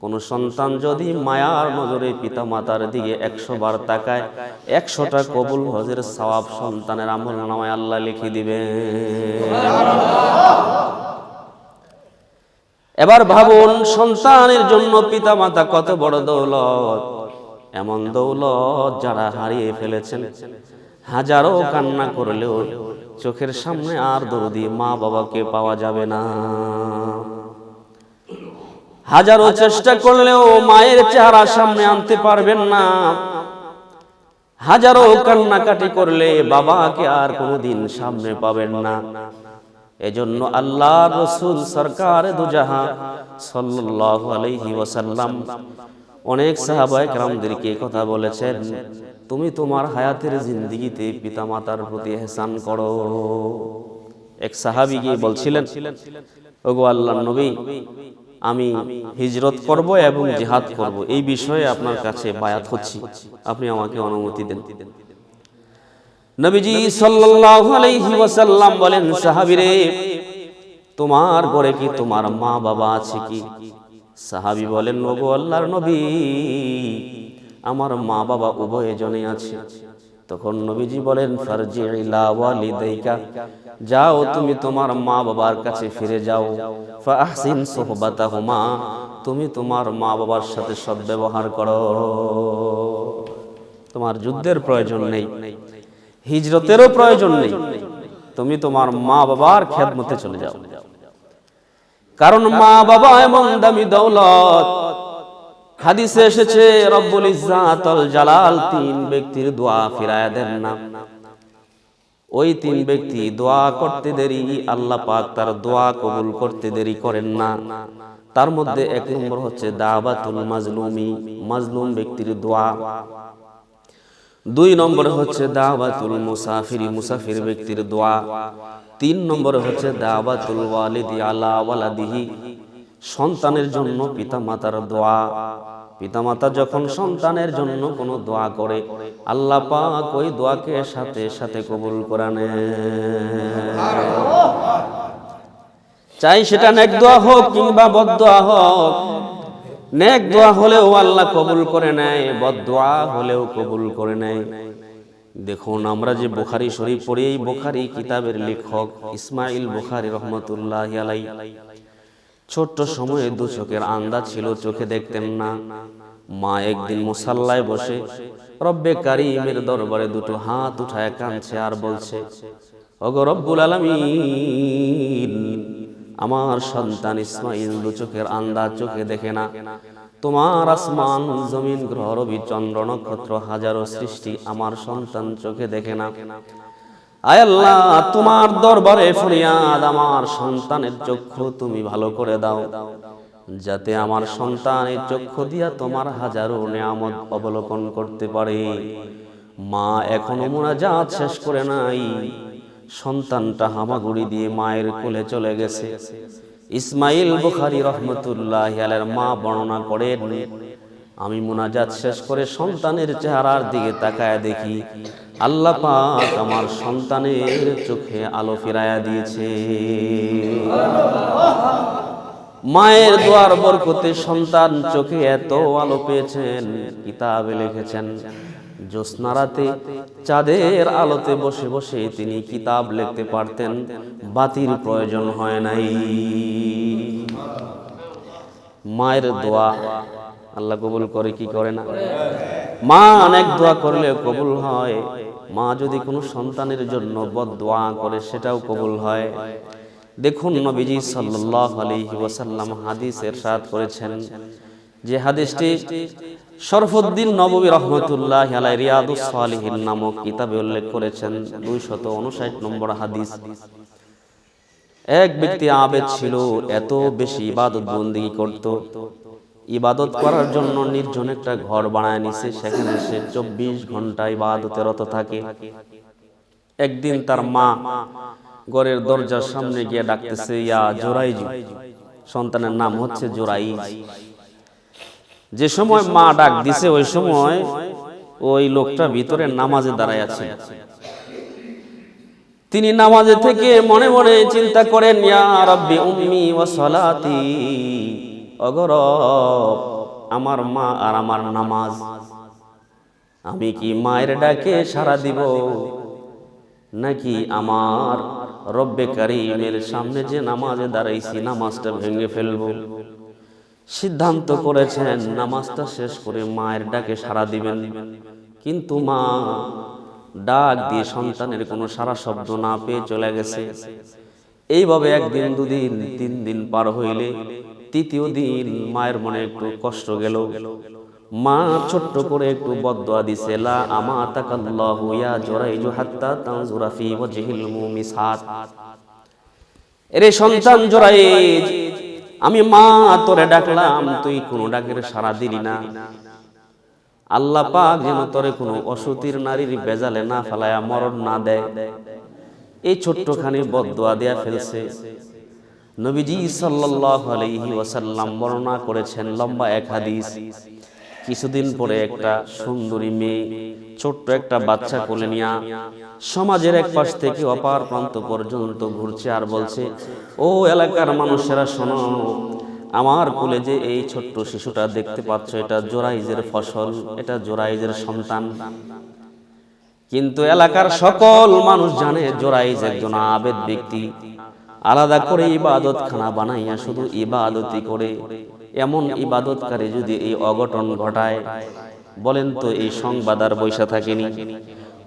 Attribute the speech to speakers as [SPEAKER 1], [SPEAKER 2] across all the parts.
[SPEAKER 1] কোন সন্তান যদি মায়ার নজরে পিতামাতার দিকে 100 বার তাকায়, 100টা কবুল হজের সওয়াব সন্তানের আমলনামায় আল্লাহ লিখে দিবেন। এবার ভাবুন, সন্তানের জন্য পিতামাতা কত বড় দৌলত। এমন দৌলত যারা হারিয়ে ফেলেছেন, হাজারো কান্না করলেও চোখের সামনে আর দরদি মা বাবাকে পাওয়া যাবে না। হাজারো চেষ্টা করলেও মায়ের চেহারা সামনে আনতে পারবেন না। হাজারো কান্নাকাটি করলে বাবাকে আর কোনোদিন সামনে পাবেন না। এজন্য আল্লাহর রাসূল সরকার দুজাহান সাল্লাল্লাহু আলাইহি ওয়াসাল্লাম অনেক সাহাবায়ে কেরামদেরকে কথা বলেছেন, তুমি তোমার হায়াতের জিন্দেগিতে পিতামাতার প্রতি ইহসান করো। এক সাহাবী গিয়ে বলছিলেন, ওগো আল্লাহর নবী, আমি হিজরত করব এবং জিহাদ করব, এই বিষয়ে আপনার কাছে বায়াত হচ্ছি, আপনি আমাকে অনুমতি দেন। নবীজি সাল্লাল্লাহু আলাইহি ওয়াসাল্লাম বলেন, সাহাবীরে, তোমার ঘরে কি তোমার মা বাবা আছে কি? সাহাবী বলেন, ওগো আল্লাহর নবী, আমার মা বাবা উভয়জনই আছে। তখন নবীজি বলেন, ফারজি ইলা ওয়ালিদাইকা, যাও তুমি তোমার মা বাবার কাছে ফিরে যাও। ফাহসিন সুহবাতাহুমা, তুমি তোমার মা বাবার সাথে সদ্ব্যবহার করো। তোমার যুদ্ধের প্রয়োজন নেই, হিজরতেরও প্রয়োজন নেই, তুমি তোমার মা বাবার খেদমতে চলে যাও। কারণ মা বাবা এমন দামি দৌলত, হাদিসে এসেছে রব্বুল ইজ্জাতুল জালাল 3 ব্যক্তির দোয়া ফিরায়া দেন না। ওই 3 ব্যক্তি দোয়া করতে দেরি, আল্লাহ পাক তার দোয়া কবুল করতে দেরি করেন না। তার মধ্যে 1 নম্বর হচ্ছে দাওয়াতুল মাজলুমি, মাজলুম ব্যক্তির দোয়া। 2 নম্বর হচ্ছে দাওয়াতুল মুসাফিরি, মুসাফির ব্যক্তির দোয়া। 3 নম্বর হচ্ছে দাওয়াতুল ওয়ালিদি আলা ওয়ালাদিহি, সন্তানের জন্য পিতামাতার দোয়া। পিতামাতা যখন সন্তানের জন্য কোনো দোয়া করে, আল্লাহ পাক ওই দোয়াকে সাথে সাথে কবুল করে নেন। চাই সেটা নেক দোয়া হোক কিংবা বদদোয়া হোক, নেক দোয়া হলেও আল্লাহ কবুল করে নেয়, বদদোয়া হলেও কবুল করে নেয়। দেখুন, আমরা যে বুখারী শরীফ পড়ি, এই বুখারী কিতাবের লেখক ইসমাইল বুখারী রহমাতুল্লাহি আলাইহি ছোট্ট সময়ে 2 চোখের আন্ধা ছিল, চোখে দেখতেন না। মা একদিন মুসাল্লায় বসে রব্বে কারীমের দরবারে 2টো হাত উঠায় কাঁদছে আর বলছে, ওগো রব্বুল আলামিন, আমার সন্তান ইসমাইল 2 চোখের আন্ধা, চোখে দেখে না। তোমার আসমান জমিন গ্রহ রবি চন্দ্র নক্ষত্র হাজারো সৃষ্টি, আমার সন্তান চোখে দেখে না। আয় আল্লাহ, তোমার দরবারে ফরিয়াদ, আমার সন্তানের চক্ষু তুমি ভালো করে দাও, যাতে আমার সন্তানের চক্ষু দিয়া তোমার হাজারো নিয়ামত অবলোকন করতে পারে। মা এখনো মুনাজাত শেষ করে নাই, সন্তানটা হামাগুড়ি দিয়ে মায়ের কোলে চলে গেছে। ইসমাইল বুখারী রহমাতুল্লাহি আলাইহির মা বর্ণনা করেন, আমি মুনাজাত শেষ করে সন্তানের চেহারার দিকে তাকায় দেখি, আল্লাহ পাক আমার সন্তানের চোখে আলো ফিরায়া দিয়েছে। মায়ের দোয়ার বরকতে সন্তান চোখে এত আলো পেয়েছেন, কিতাবে লিখেছেন, জ্যোৎস্না রাতে চাঁদের আলোতে বসে বসে তিনি কিতাব লিখতে পারতেন, বাতির প্রয়োজন হয় নাই। মায়ের দোয়া আল্লাহ কবুল করে কি করে না? মা অনেক দোয়া করলে কবুল হয়। মা যদি কোনো সন্তানের জন্য বদদোয়া করে, সেটাও কবুল হয়। দেখুন, নবীজি সাল্লাল্লাহু আলাইহি ওয়াসাল্লাম হাদিস ইরশাদ করেছেন, যে হাদিসটি শরফুদ্দিন নববী রহমাতুল্লাহি আলাইহি রিয়াদুস সালিহিন নামক কিতাবে উল্লেখ করেছেন, 259 নম্বর হাদিস। এক ব্যক্তি আবেদ ছিল, এত বেশি ইবাদত বন্দেগী করত, ইবাদত করার জন্য নির্জন একটা ঘর বানায় নিছে, সেখানে সে 24 ঘন্টা ইবাদতে রত থাকে। একদিন তার মা ঘরের দরজার সামনে গিয়ে ডাকতেছে, ইয়া জুরাইজ, সন্তানের নাম হচ্ছে জুরাইজ। যে সময় মা ডাক দিছে, ওই সময় ওই লোকটা ভিতরে নামাজে দাঁড়ায় আছে। তিনি নামাজে থেকে মনে মনে চিন্তা করেন, ইয়া রাব্বি উম্মি ওয়া সালাতি, ওগো রব, আমার মা আর আমার নামাজ। আমি কি মায়ের ডাকে সাড়া দিব, নাকি আমার রব্বে কারীমের সামনে যে নামাজে দাঁড়াইছি নামাজটা ভেঙে ফেলবো? সিদ্ধান্ত করেছেন নামাজটা শেষ করে মায়ের ডাকে সাড়া দিবেন। কিন্তু মা ডাক দিয়ে সন্তানের কোনো সারা শব্দ না পেয়ে চলে গেছে। এইভাবে একদিন, দুদিন, 3 দিন পার হইলে 3য় দিন মায়ের মনে একটু কষ্ট গেল। মা ছোট্ট করে একটু বদদোয়া দিছে, লা আমাতাকাল্লাহু ইয়া জুরাইজু হাত্তা তানজুরা ফি ওয়াজহিল মুমিসাত। এরে সন্তান জুরাইজ, আমি মা তোরে ডাকলাম, তুই কোনো ডাকের সাড়া দিলি না। আল্লাহ পাক যেন তোরে কোনো অসুতির নারীর বেজালে না ফেলায়া মরণ না দেয়, এই ছোট্টখানি বদদোয়া দেয়া ফেলছে। নবীজি সাল্লাল্লাহু আলাইহি ওয়াসাল্লাম বর্ণনা করেছেন লম্বা এক হাদিস। কিছুদিন পরে একটা সুন্দরী মেয়ে ছোট্ট একটা বাচ্চা কোলে নিয়া সমাজের এক পাশ থেকে অপার প্রান্ত পর্যন্ত ঘুরছে আর বলছে, ও এলাকার মানুষেরা শোনো, আমার কোলে যে এই ছোট্ট শিশুটা দেখতে পাচ্ছ, এটা জোরাইজের ফসল, এটা জোরাইজের সন্তান। কিন্তু এলাকার সকল মানুষ জানে জোরাইজ একজন আবেদ ব্যক্তি, আলাদা করে ইবাদতখানা বানাইয়া শুধু ইবাদতই করে। এমন ইবাদতকারী যদি এই অঘটন ঘটায়, বলেন তো এই সংবাদ আর বৈশা থাকেনি?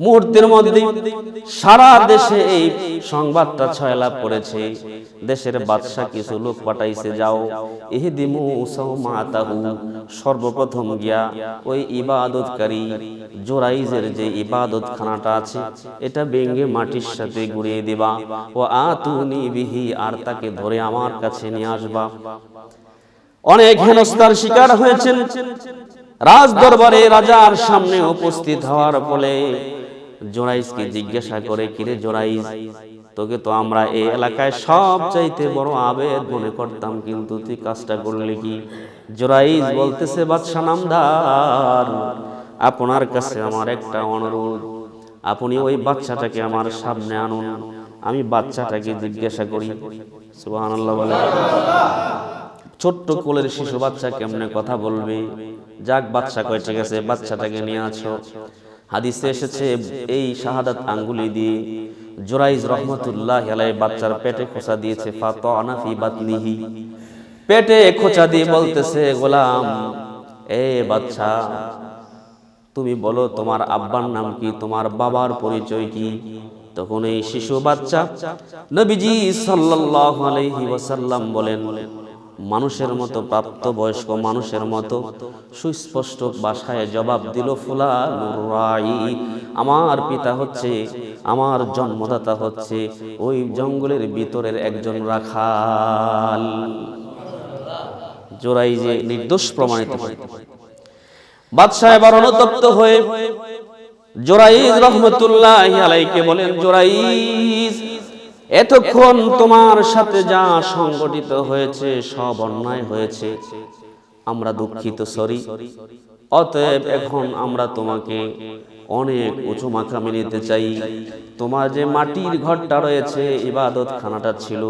[SPEAKER 1] মুহূর্তের মধ্যে সারা দেশে এই সংবাদটা ছয়লাভ করেছে। দেশের বাদশা কিছু লোক পাঠাইছে, যাও ইহদিমু সাওমাতাহু, সর্বপ্রথম গিয়া ওই ইবাদতকারী জোরাইজের যে ইবাদতখানাটা আছে এটা ভেঙে মাটির সাথে গুঁড়িয়ে দিবা, ও আতুনি বিহি, আর তাকে ধরে আমার কাছে নিয়ে আসবা। অনেক হেনস্থার শিকার হয়েছেন। রাজ দরবারে রাজার সামনে উপস্থিত হওয়ার ফলে জোরাইজকে জিজ্ঞাসা করে, কিরে জোরাইজ, তোকে তো আমরা এই এলাকায় সবচাইতে বড় আবেদ মনে করতাম, কিন্তু তুই কাজটা করলি কি? জোরাইজ বলতেছে, বাদশা নামদার, আপনার কাছে আমার একটা অনুরোধ, আপনি ওই বাচ্চাটাকে আমার সামনে আনুন, আমি বাচ্চাটাকে জিজ্ঞাসা করি। সুবহানাল্লাহ বলে। ছোট্ট কোলের শিশু বাচ্চা কেমনে কথা বলবে? যাক, বাচ্চা কয় ঠিক আছে, বাচ্চাটাকে নিয়ে আসো। হাদিসে এসেছে এই শাহাদাত আঙ্গুলি দিয়ে জোরাইজ রহমতুল্লাহ আলাইহি বাচ্চার পেটে খোঁচা দিয়েছে। ফাতানা ফি বাতনিহি, পেটে খোঁচা দিয়ে বলতেছে, গোলাম, এ বাচ্চা, তুমি বলো তোমার আব্বার নাম কি, তোমার বাবার পরিচয় কি? তখন এই শিশু বাচ্চা নবীজি সাল্লাল্লাহু আলাইহি ওয়াসাল্লাম বলেন, মানুষের মতো, প্রাপ্ত বয়স্ক মানুষের মতো সুস্পষ্ট ভাষায় জবাব দিল, ফুলানুর রাই, আমার পিতা হচ্ছে, আমার জন্মদাতা হচ্ছে ওই জঙ্গলের ভিতরের একজন রাখাল। জোরাইজে নির্দোষ প্রমাণিত হয়। বাদশা এবার অনুতপ্ত হয়ে জোরাইজ রহমতুল্লাহি আলাইহিকে বলেন, জোরাইজ, এতক্ষণ তোমার সাথে যা সংগঠিত হয়েছে সব অন্যায় হয়েছে, আমরা দুঃখিত, সরি। অতএব এখন আমরা তোমাকে অনেক উঁচু মাকামে নিতে চাই। তোমার যে মাটির ঘরটা রয়েছে, ইবাদতখানাটা ছিল,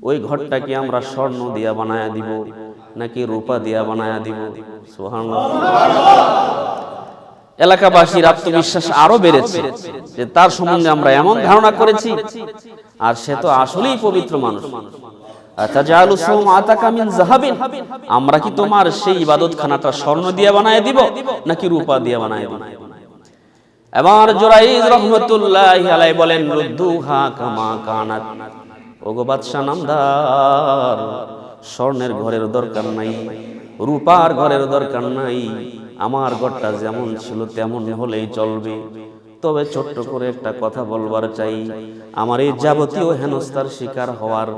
[SPEAKER 1] ওই ঘরটাকে আমরা স্বর্ণ দিয়া বানায়া দিব নাকি রূপা দিয়া বানায়া দিব? সুবহানাল্লাহ। এলাকাবাসীর আত্মবিশ্বাস আরো বেড়েছে যে তার সম্বন্ধে আমরা এমন ধারণা করেছি, আর সে তো আসলেই পবিত্র মানুষ। আতাজালু সাওমাতাকা মিন যাহাবিন, আমরা কি তোমার সেই ইবাদতখানাটা স্বর্ণ দিয়ে বানায় দিব নাকি রূপা দিয়ে বানায় দিব? এবার জোরাইজ রহমতুল্লাহি আলাইহি বলেন, রুদ্দুহা কামা কানাত, ওগো বাদশা নামদার, স্বর্ণের ঘরের দরকার নাই, রূপার ঘরের দরকার নাই, আমার ঘরটা যেমন ছিল তেমন হলেই চলবে। তবে ছোট্ট করে একটা কথা বলবার চাই, আমার এই যাবতীয় হেনস্থার শিকার হওয়ার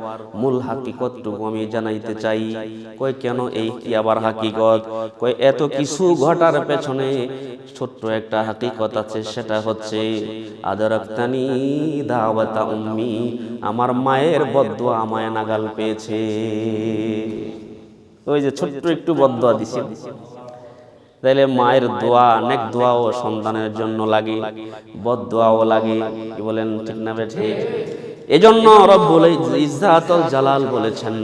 [SPEAKER 1] মূল হাকিকতটুকু আমি জানাইতে চাই। কই কেন এই কি আবার হাকিকত? কই এত কিছু ঘটার পেছনে ছোট্ট একটা হাকিকত আছে, সেটা হচ্ছে আদরাক্তানি দাওয়াতা উম্মি, আমার মায়ের বদদোয়া আমায় নাগাল পেয়েছে। ওই যে ছোট্ট একটু বদদোয়া দিছি, তাইলে মায়ের দোয়া, অনেক দোয়াও সন্তানের জন্য লাগে, বদদোয়াও লাগে। কি বলেন, ঠিক না বে ঠিক? এজন্য রব্বুল ইজ্জাতুল জালাল বলেছেন,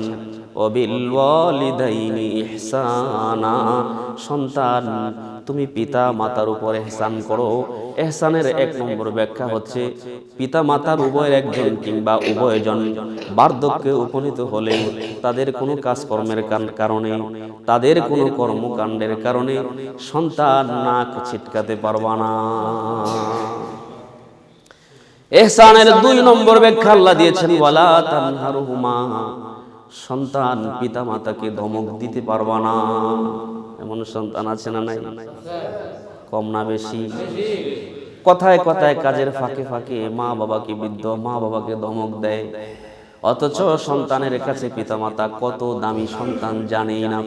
[SPEAKER 1] ও ওয়াবিল ওয়ালিদাইনি ইহসানা, সন্তান তুমি পিতা মাতার উপর ইহসান করো। ইহসানের এক নম্বর ব্যাখ্যা হচ্ছে পিতা মাতার উভয়ের একজন কিংবা উভয়জন বার্ধক্যে উপনীত হলে তাদের কোনো কাজকর্মের কারণে, তাদের কোনো কর্মকাণ্ডের কারণে সন্তান নাক ছিটকাতে পারবা না। ইহসানের 2 নম্বর ব্যাখ্যা আল্লাহ দিয়েছেন ওয়ালা তানহারুহুমা, সন্তান পিতা মাতাকে ধমক দিতে পারবা না। এমন সন্তান আছে না নাই? কম না বেশি? কথায় কথায় কাজের ফাঁকে ফাঁকে মা বাবাকে বৃদ্ধ মা বাবাকে ধমক দেয়, অথচ সন্তানের কাছে পিতা মাতা কত দামি সন্তান জানেই না।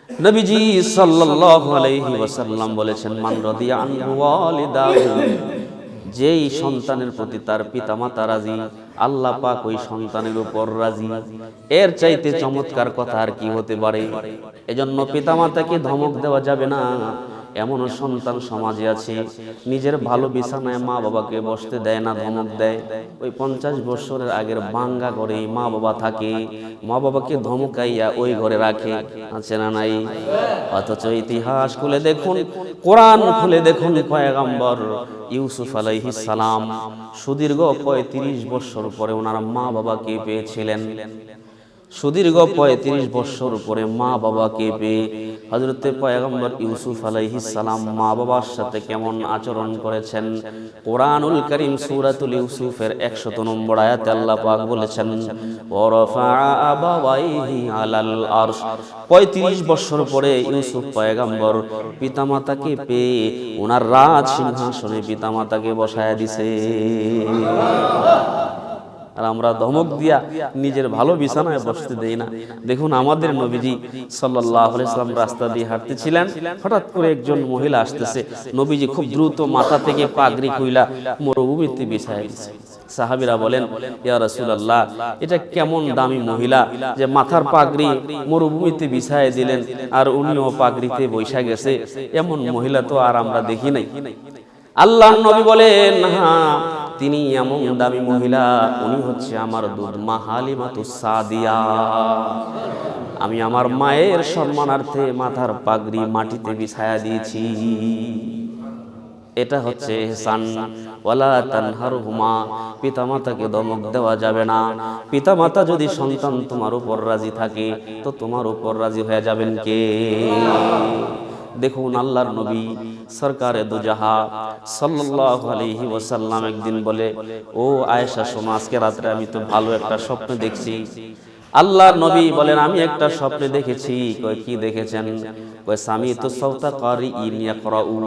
[SPEAKER 1] নবীজি সাল্লাল্লাহু আলাইহি ওয়াসাল্লাম বলেছেন মান রাদিয়া আনহু ওয়ালিদাহু, যেই সন্তানের প্রতি তার পিতামাতা রাজি, আল্লাহ পাক ওই সন্তানের উপর রাজি। এর চাইতে চমৎকার কথা আর কি হতে পারে? এজন্য পিতামাতাকে ধমক দেওয়া যাবে না। এমন সন্তান সমাজে আছে নিজের ভালো বিছানায় মা বাবাকে বসতে দেয় না, ধমক দেয়। ওই 50 বছরের আগের ভাঙ্গা ঘরে মা বাবা থাকে, মা বাবাকে ধমকাইয়া ওই ঘরে রাখে, আছে না নাই? অথচ ইতিহাস খুলে দেখুন, কোরআন খুলে দেখুন, পয়গম্বর ইউসুফ আলাইহিস সালাম সুদীর্ঘ 35 বছর পরে ওনার মা বাবাকে পেয়েছিলেন। সুদীর্ঘ 35 বছর পরে মা বাবাকে পেয়ে হযরতে পয়গম্বর ইউসুফ আলাইহিস সালাম মা বাবার সাথে কেমন আচরণ করেছেন কোরআনুল কারীম সূরাতুল ইউসুফের 100 নম্বর আয়াতে আল্লাহ পাক বলেছেন ওয়ারাফা'a আবাওয়াইহি আলাল আরশ। 35 বছর পরে ইউসুফ পয়গম্বর পিতামাতাকে পেয়ে ওনার রাজ সিংহাসনে পিতামাতাকে বসায়া দিয়েছে। আর আমরা ধমক দিয়া নিজের ভালো বিছানায় বসতে দেই না। দেখুন আমাদের নবীজি সাল্লাল্লাহু আলাইহি ওয়াসাল্লাম রাস্তা দিয়ে হাঁটতেছিলেন, হঠাৎ করে একজন মহিলা আসতেছে। নবীজি খুব দ্রুত মাথা থেকে পাগড়ি খুইলা মরুভূমিতে বিছায় দিয়েছে। সাহাবীরা বলেন ইয়া রাসূলুল্লাহ, এটা কেমন দামি মহিলা যে মাথার পাগড়ি মরুভূমিতে বিছায় দিলেন আর উনিও পাগড়িতে বৈশা গেছে, এমন মহিলা তো আর আমরা দেখি নাই। আল্লাহর নবী বলেন হ্যাঁ, তিনি এমন দামি মহিলা, উনি হচ্ছে আমার দুধ মা হালিমাতুস সাদিয়া। আমি আমার মায়ের সম্মানার্থে মাথার পাগড়ি মাটিতে বিছায়া দিয়েছি। এটা হচ্ছে ইহসান। ওয়ালা তানহারহুমা, পিতামাতাকে ধমক দেওয়া যাবে না। পিতামাতা যদি সন্তান তোমার উপর রাজি থাকে তো তোমার উপর রাজি হয়ে যাবেন কে? দেখুন আল্লাহর নবী সরকারে দুজাহা সাল্লাল্লাহু আলাইহি ওয়াসাল্লাম একদিন বলে, ও আয়েশা শোনো, আজকে রাতে আমি তো ভালো একটা স্বপ্ন দেখছি। আল্লাহর নবী বলেন আমি একটা স্বপ্নে দেখেছি। কয় কি দেখেছেন? কয় সামিতু সাওতা কারিইন ইয়াকরাউ,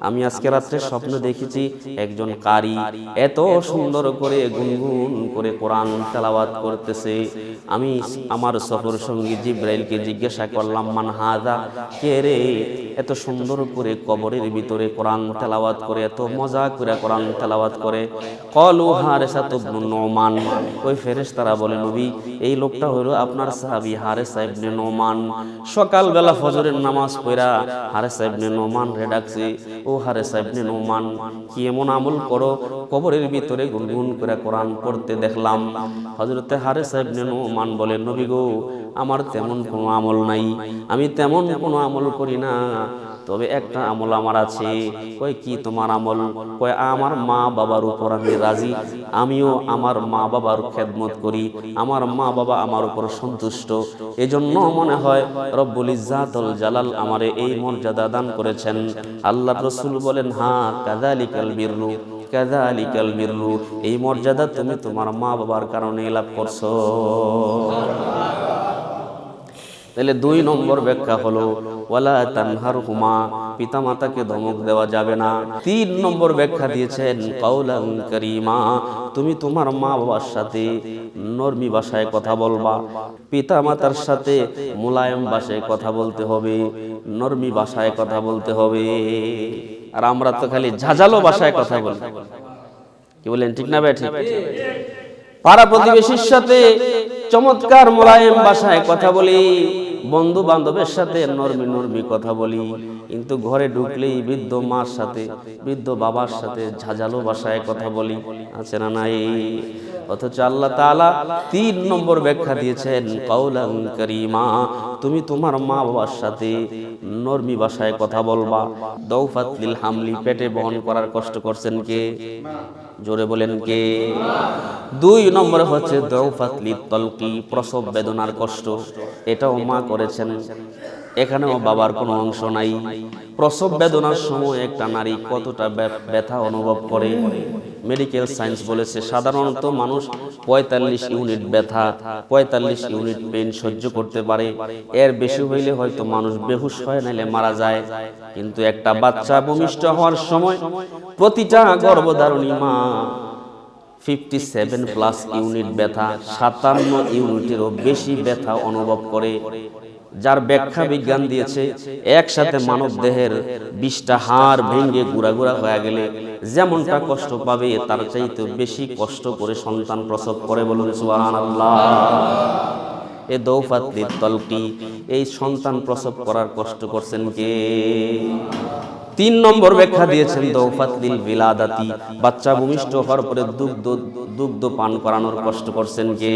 [SPEAKER 1] আমি আজকে রাতে স্বপ্ন দেখেছি একজন কারি এত সুন্দর করে গুনগুন করে কোরআন তেলাওয়াত করতেছে। আমি আমার সফর সঙ্গী জিবরাইলকে জিজ্ঞাসা করলাম মান হাযা, কে রে এত সুন্দর করে কবরের ভিতরে কোরআন তেলাওয়াত করে, এত মজা করে কোরআন তেলাওয়াত করে? ক্বালু হারিসা ইবনে নুমান, ওই ফেরেশতারা বলে নবী এই লোকটা হলো আপনার সাহাবী হারিসা ইবনে নুমান। সকালবেলা ফজরের নামাজ পড়া হারিসা ইবনে নুমান রে ডাকছে, ও হারিসা ইবনে নুমান কি এমন আমল করো কবরের ভিতরে গুনগুন করে কোরআন পড়তে দেখলাম? হযরতে হারিসা ইবনে নুমান বলে নবী গো, আমার তেমন কোনো আমল নাই, আমি তেমন কোনো আমল করি না, তবে একটা আমল আমার আছে। কয় কি তোমার আমল? কয় আমার মা বাবার উপর আমি রাজি, আমিও আমার মা বাবার খেদমত করি, আমার মা বাবা আমার উপর সন্তুষ্ট, এজন্য মনে হয় রব্বুল ইজ্জাতুল জালাল আমারে এই মর্যাদা দান করেছেন। আল্লাহর রাসূল বলেন হ্যাঁ কাযালিকাল বিররু, কাযালিকাল বিররু, এই মর্যাদা তুমি তোমার মা বাবার কারণে লাভ করছো। তাহলে 2 নম্বর ব্যাখ্যা হলো ওয়ালা তানহারহুমা, পিতামাতাকে ধমক দেওয়া যাবে না। 3 নম্বর ব্যাখ্যা দিয়েছেন কাওলান কারীমা, তুমি তোমার মা বাবার সাথে নরমি ভাষায় কথা বলবা, পিতামাতার সাথে মোলায়েম ভাষায় কথা বলতে হবে, নরমি ভাষায় কথা বলতে হবে। আর আমরা তো খালি ঝাঁঝালো ভাষায় কথা বলি, কি বলেন ঠিক না ঠিক? পাড়া প্রতিবেশীর সাথে চমৎকার মোলায়েম ভাষায় কথা বলি, বন্ধু বান্ধবের সাথে নরমি নরমি কথা বলি, কিন্তু ঘরে ঢুকলেই বৃদ্ধ মার সাথে বৃদ্ধ বাবার সাথে ঝাঁঝালো ভাষায় কথা বলি, আছে না নাই? অথচ আল্লাহ তাআলা 3 নম্বর ব্যাখ্যা দিয়েছেন কাউলান কারীমা, তুমি তোমার মা বাবার সাথে নরমি ভাষায় কথা বলবা। দাউফাত লিল হামলি, পেটে বহন করার কষ্ট করছেন কে? জোরে বলেন কে? 2 নম্বরে হচ্ছে দাউফাত লিত তালকি, প্রসব বেদনার কষ্ট, এটাও মা করেছেন, এখানেও বাবার কোনো অংশ নাই। প্রসব বেদনার সময় একটা নারী কতটা ব্যথা অনুভব করে, মেডিকেল সায়েন্স বলেছে সাধারণত মানুষ 45 ইউনিট ব্যথা, 45 ইউনিট পেইন সহ্য করতে পারে। এর বেশি হইলে হয়তো মানুষ বেহুশ হয়, নাইলে মারা যায়। কিন্তু একটা বাচ্চা ভূমিষ্ঠ হওয়ার সময় প্রতিটা গর্ভধারণী মা 57+ ইউনিট ব্যথা, 57 ইউনিটেরও বেশি ব্যথা অনুভব করে, যার ব্যাখ্যা বিজ্ঞান দিয়েছে একসাথে মানব দেহের 20টা হাড় ভেঙে গুঁড়া গুঁড়া হয়ে গেলে যেমনটা কষ্ট পাবে তার চাইতে বেশি কষ্ট করে সন্তান প্রসব করে। বলুন সুবহানাল্লাহ। এই দাউফাত লিত তালকি, এই সন্তান প্রসব করার কষ্ট করছেন কে? 3 নম্বর ব্যাখ্যা দিয়েছেন দাউফাত লিল বিলাদাতি, বাচ্চা ভূমিষ্ঠ হওয়ার পরে দুগ্ধ পান করানোর কষ্ট করছেন কে?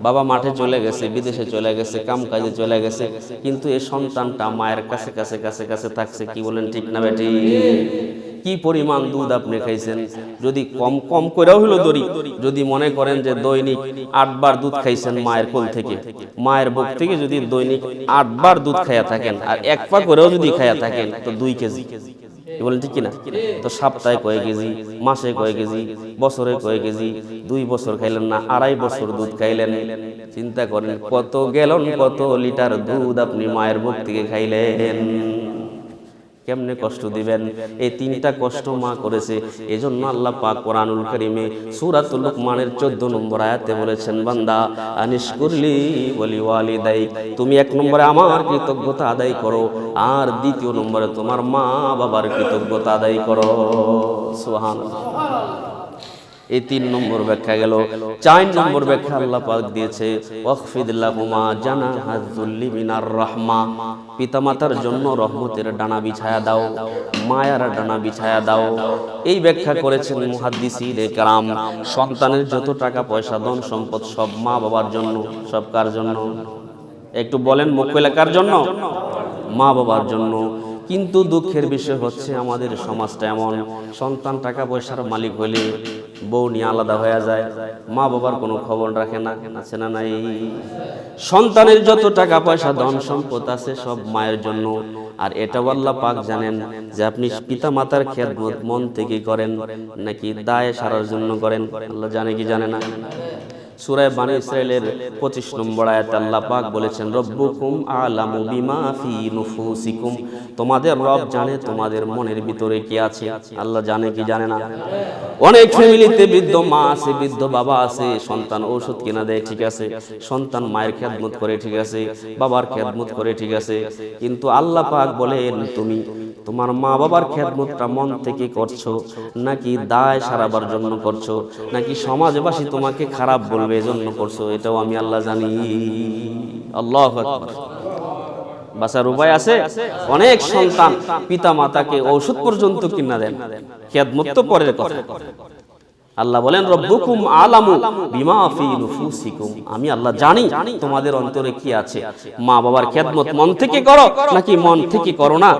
[SPEAKER 1] বাবা মাঠে চলে গেছে, বিদেশে চলে গেছে, কাম কাজে চলে গেছে, কিন্তু এই সন্তানটা মায়ের কাছে কাছে কাছে কাছে থাকছে। কি বলেন, ঠিক না বেটি? কি পরিমাণ দুধ আপনি খাইছেন? যদি কম কম করেও হলো দড়ি, যদি মনে করেন যে দৈনিক 8 বার দুধ খাইছেন মায়ের কোল থেকে, মায়ের বুক থেকে যদি দৈনিক 8 বার দুধ খাইয়া থাকেন আর 1 পা করেও যদি খাইয়া থাকেন তো 2 কেজি। বলেন ঠিক কিনা? তো সপ্তাহে কয় কেজি, মাসে কয় কেজি, বছরে কয় কেজি? 2 বছর খাইলেন না, 2.5 বছর দুধ খাইলেন। চিন্তা করেন কত গ্যালন, কত লিটার দুধ আপনি মায়ের বুক থেকে খাইলেন। কেমনে কষ্ট দিবেন? এই 3টা কষ্ট মা করেছে। এজন্য আল্লাহ পাক কোরআনুল কারীমে সূরাতুল লুকমানের 14 নম্বর আয়াতে বলেছেন, বান্দা আনিশকুরলি ওয়ালি ওয়ালিদাইক, তুমি 1 নম্বরে আমার কৃতজ্ঞতা আদায় করো, আর 2 নম্বরে তোমার মা বাবার কৃতজ্ঞতা আদায় করো। সুবহানাল্লাহ। এই 3 নম্বর ব্যাখ্যা গেল। 4 নম্বর ব্যাখ্যা আল্লাহ পাক দিয়েছে ওয়াখফিদ লাহুমা জানাহাজ যুল্লি মিনার রাহমা, পিতামাতার জন্য রহমতের ডানা বিছায়া দাও, মায়ার ডানা বিছায়া দাও। এই ব্যাখ্যা করেছেন মুহাদ্দিসিনে কেরাম। সন্তানের যত টাকা পয়সা ধন সম্পদ সব মা বাবার জন্য। সব কার জন্য? একটু বলেন, মুখ খুলে কার জন্য? মা বাবার জন্য। কিন্তু দুঃখের বিষয় হচ্ছে আমাদের সমাজটা এমন, সন্তান টাকা পয়সার মালিক হলে বউ নিয়ে আলাদা হয়ে যায়, মা বাবার কোনো খবর রাখে না। আছে না নাই? সন্তানের যত টাকা পয়সা ধন সম্পদ আছে সব মায়ের জন্য। আর এটাও আল্লাহ পাক জানেন যে আপনি পিতা মাতার খেদমত মন থেকে করেন নাকি দায় সারার জন্য করেন। আল্লাহ জানে কি জানে না? সূরা বানী ইসরাঈলের 25 নম্বর আয়াতে আল্লাহ পাক বলেছেন, রব্বুকুম আলামু বিমা ফি নুফুসিকুম, তোমাদের রব জানে তোমাদের মনের ভিতরে কি আছে। আল্লাহ জানে কি জানে না? অনেক ফ্যামিলিতে বৃদ্ধ মা আছে, বৃদ্ধ বাবা আছে, সন্তান ঔষধ কিনা দেয়, ঠিক আছে, সন্তান মায়ের খেদমত করে, ঠিক আছে, বাবার খেদমত করে, ঠিক আছে, কিন্তু আল্লাহ পাক বলেন তুমি তোমার মা বাবার খেদমতটা মন থেকে করছো নাকি দায় সারাবার জন্য করছো, নাকি সমাজবাসী তোমাকে খারাপ বলবে এজন্য করছো, এটাও আমি আল্লাহ জানি। আল্লাহু আকবার। বাসার উপায় আছে? অনেক সন্তান পিতা মাতাকে ঔষধ পর্যন্ত কিনা দেন, খেদমত তো পরের কথা। আল্লাহ বলেন রব্বুকুম আলামু বিমা ফি নুফুসিকুম, আমি আল্লাহ জানি তোমাদের অন্তরে কি আছে। মা বাবার খেদমত মন থেকে করো নাকি মন থেকে করো না?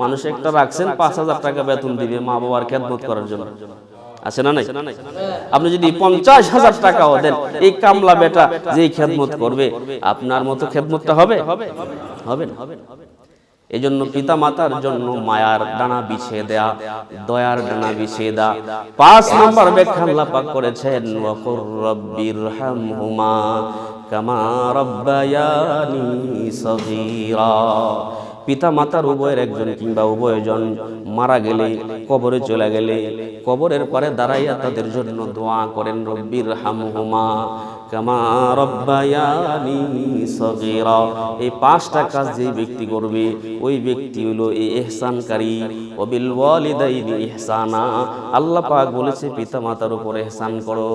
[SPEAKER 1] মানুষ একটা রাখছেন 5000 টাকা বেতন দিবে মা বাবার খেদমত করার জন্য, আছে না নাই? আপনি যদি 50,000 টাকাও দেন, এই কামলা বেটা যেই খেদমত করবে আপনার মতো খেদমতটা হবে? হবে না। এজন্য পিতা মাতার জন্য মায়ার ডানা বিছিয়ে দেয়া, দয়ার ডানা বিছিয়ে দেয়া। 5 নম্বর ব্যাখ্যা আল্লাহ পাক করেছেন ওয়াকুর রাব্বিরহামহুমা কামা রাব্বায়ানি সগীরা। পিতা মাতার উভয়ের একজন কিংবা উভয়জন মারা গেলে, কবরে চলে গেলে, কবরের পারে দাঁড়াইয়া তাদের জন্য দোয়া করেন রব্বিরহামহুমা কামা রাব্বায়ানি সগীরা। এই 5টা কাজ যেই ব্যক্তি করবে ওই ব্যক্তি হলো এই ইহসানকারী। ওয়াবিল ওয়ালিদাইনি ইহসানা, আল্লাহ পাক বলেছে পিতা মাতার উপর ইহসান করো।